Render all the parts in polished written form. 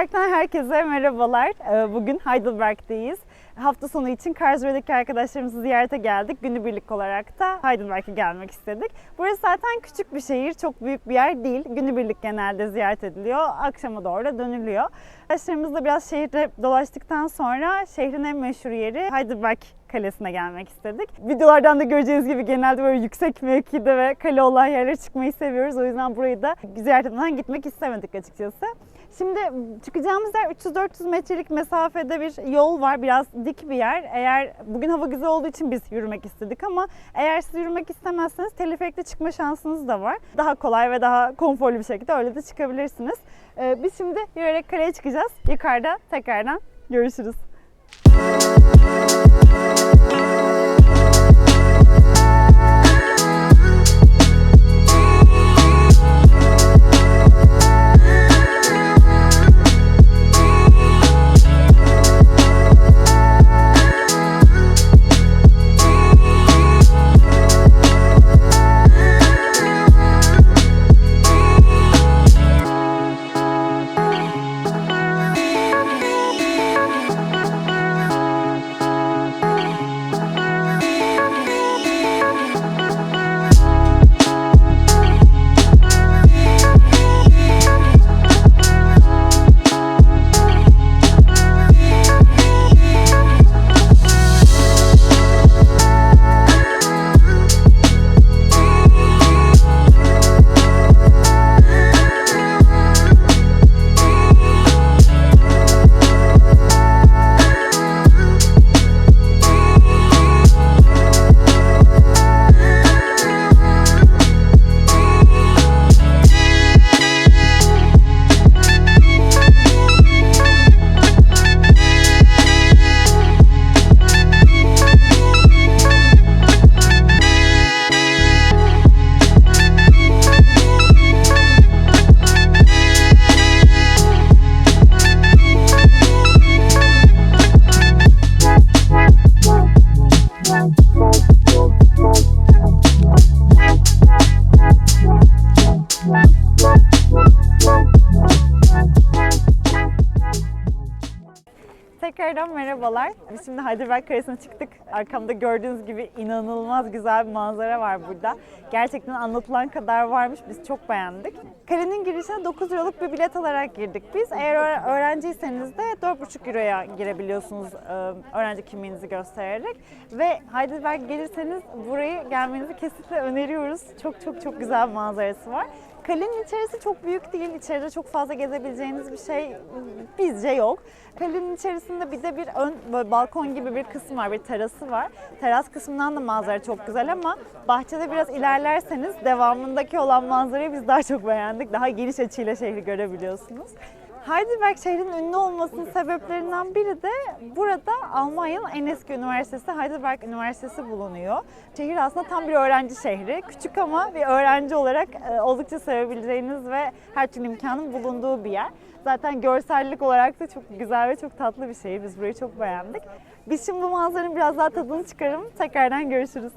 Heidelberg'den herkese merhabalar. Bugün Heidelberg'deyiz. Hafta sonu için Karlsruhe'deki arkadaşlarımızı ziyarete geldik. Günübirlik olarak da Heidelberg'e gelmek istedik. Burası zaten küçük bir şehir, çok büyük bir yer değil. Günübirlik genelde ziyaret ediliyor. Akşama doğru da dönülüyor. Arkadaşlarımızla biraz şehirde dolaştıktan sonra şehrin en meşhur yeri Heidelberg Kalesi'ne gelmek istedik. Videolardan da göreceğiniz gibi genelde böyle yüksek mevkide ve kale olan yerlere çıkmayı seviyoruz. O yüzden burayı da ziyaret etmeden gitmek istemedik açıkçası. Şimdi çıkacağımız yer 300-400 metrelik mesafede bir yol var. Biraz dik bir yer. Eğer bugün hava güzel olduğu için biz yürümek istedik ama eğer siz yürümek istemezseniz teleferikle çıkma şansınız da var. Daha kolay ve daha konforlu bir şekilde öyle de çıkabilirsiniz. Biz şimdi yürüyerek kaleye çıkacağız. Yukarıda tekrardan görüşürüz. Tekrardan merhabalar. Biz şimdi Heidelberg Kalesi'ne çıktık. Arkamda gördüğünüz gibi inanılmaz güzel bir manzara var burada. Gerçekten anlatılan kadar varmış. Biz çok beğendik. Kalenin girişine 9 euroluk bir bilet alarak girdik biz. Eğer öğrenciyseniz de 4,5 euroya girebiliyorsunuz öğrenci kimliğinizi göstererek. Ve Heidelberg'e gelirseniz burayı gelmenizi kesinlikle öneriyoruz. Çok güzel bir manzarası var. Kalenin içerisi çok büyük değil. İçeride çok fazla gezebileceğiniz bir şey bizce yok. Kalenin içerisinde bir de bir ön böyle balkon gibi bir kısım var, bir terası var. Teras kısmından da manzara çok güzel ama bahçede biraz ilerlerseniz devamındaki olan manzarayı biz daha çok beğendik. Daha geniş açıyla şehri görebiliyorsunuz. Heidelberg şehrin ünlü olmasının sebeplerinden biri de burada Almanya'nın en eski üniversitesi Heidelberg Üniversitesi bulunuyor. Şehir aslında tam bir öğrenci şehri. Küçük ama bir öğrenci olarak oldukça sevebileceğiniz ve her türlü imkanın bulunduğu bir yer. Zaten görsellik olarak da çok güzel ve çok tatlı bir şehir. Biz burayı çok beğendik. Biz şimdi bu manzaranın biraz daha tadını çıkaralım. Tekrardan görüşürüz.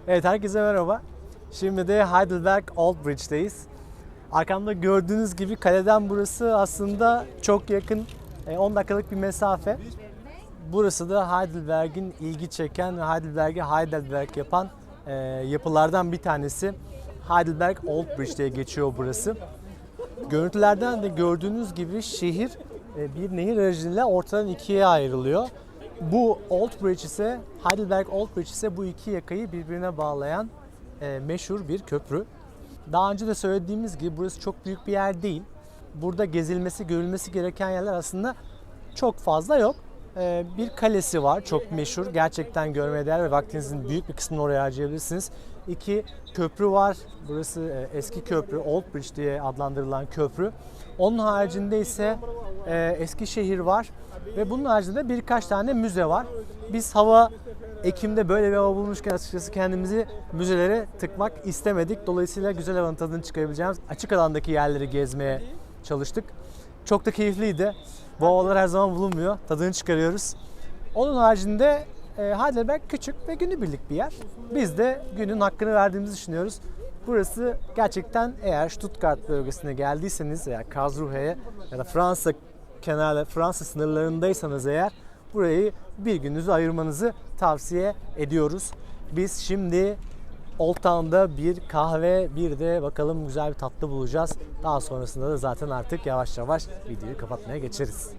Evet, herkese merhaba. Şimdi de Heidelberg Old Bridge'deyiz. Arkamda gördüğünüz gibi kaleden burası aslında çok yakın, 10 dakikalık bir mesafe. Burası da Heidelberg'in ilgi çeken ve Heidelberg'i Heidelberg yapan yapılardan bir tanesi. Heidelberg Old Bridge diye geçiyor burası. Görüntülerden de gördüğünüz gibi şehir bir nehir aracılığıyla ortadan ikiye ayrılıyor. Bu Old Bridge ise, Heidelberg Old Bridge ise bu iki yakayı birbirine bağlayan meşhur bir köprü. Daha önce de söylediğimiz gibi burası çok büyük bir yer değil. Burada gezilmesi, görülmesi gereken yerler aslında çok fazla yok. Bir kalesi var, çok meşhur. Gerçekten görmeye değer ve vaktinizin büyük bir kısmını oraya harcayabilirsiniz. İki köprü var. Burası eski köprü, Old Bridge diye adlandırılan köprü. Onun haricinde ise Eskişehir var. Ve bunun haricinde birkaç tane müze var. Biz Ekim'de böyle bir hava bulmuşken açıkçası kendimizi müzelere tıkmak istemedik. Dolayısıyla güzel havanın tadını çıkarabileceğimiz açık alandaki yerleri gezmeye çalıştık. Çok da keyifliydi. Bu havalar her zaman bulunmuyor. Tadını çıkarıyoruz. Onun haricinde Heidelberg küçük ve günübirlik bir yer. Biz de günün hakkını verdiğimizi düşünüyoruz. Burası gerçekten, eğer Stuttgart bölgesine geldiyseniz veya Karlsruhe'ye ya da Fransa sınırlarındaysanız eğer, burayı bir gününüzü ayırmanızı tavsiye ediyoruz. Biz şimdi Old Town'da bir kahve, bir de bakalım güzel bir tatlı bulacağız. Daha sonrasında da zaten artık yavaş yavaş videoyu kapatmaya geçeriz.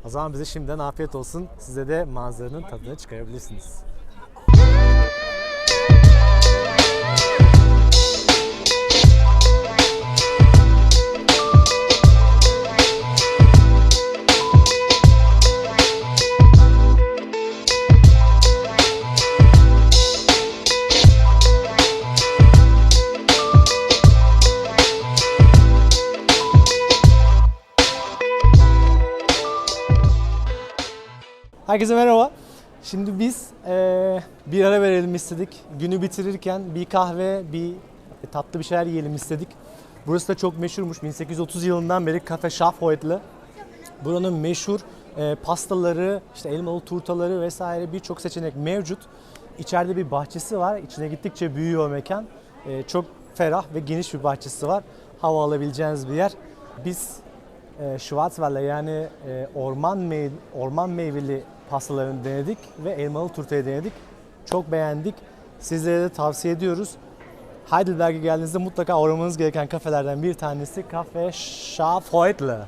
O zaman bize şimdiden afiyet olsun. Size de manzaranın tadını çıkarabilirsiniz. Herkese merhaba. Şimdi biz bir ara verelim istedik. Günü bitirirken bir kahve, bir tatlı bir şeyler yiyelim istedik. Burası da çok meşhurmuş. 1830 yılından beri Kafe Schaafhäutle. Buranın meşhur pastaları, işte elmalı turtaları vesaire birçok seçenek mevcut. İçeride bir bahçesi var. İçine gittikçe büyüyor mekan. Çok ferah ve geniş bir bahçesi var. Hava alabileceğiniz bir yer. Biz Schwarzwälder yani orman meyveli pastalarını denedik ve elmalı turtayı denedik. Çok beğendik. Sizlere de tavsiye ediyoruz. Heidelberg'e geldiğinizde mutlaka uğramanız gereken kafelerden bir tanesi Kafe Schaafhäutle.